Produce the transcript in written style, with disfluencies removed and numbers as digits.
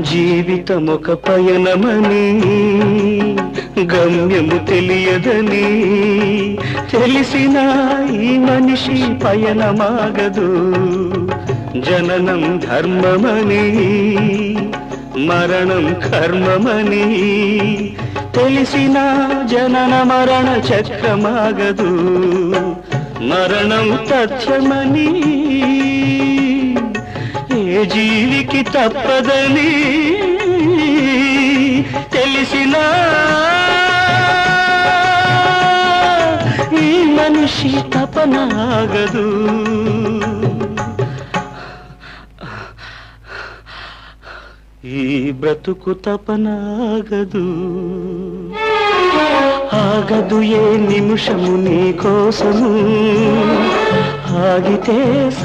జీవితమొక పయనమని గమ్యము తెలియదని తెలిసిన ఈ మనిషి పయనమాగదు. జననం ధర్మమని మరణం కర్మమని తెలిసిన జనన మరణ చక్రమాగదు. మరణం తథ్యమని ఏ జీవికి తప్పదని తెలిసిన ఈ మనిషి తపనాగదు. ఈ బ్రతుకు తపనాగదు. ఆగదు ఏ నిమిషము నీ కోసము, ఆగితే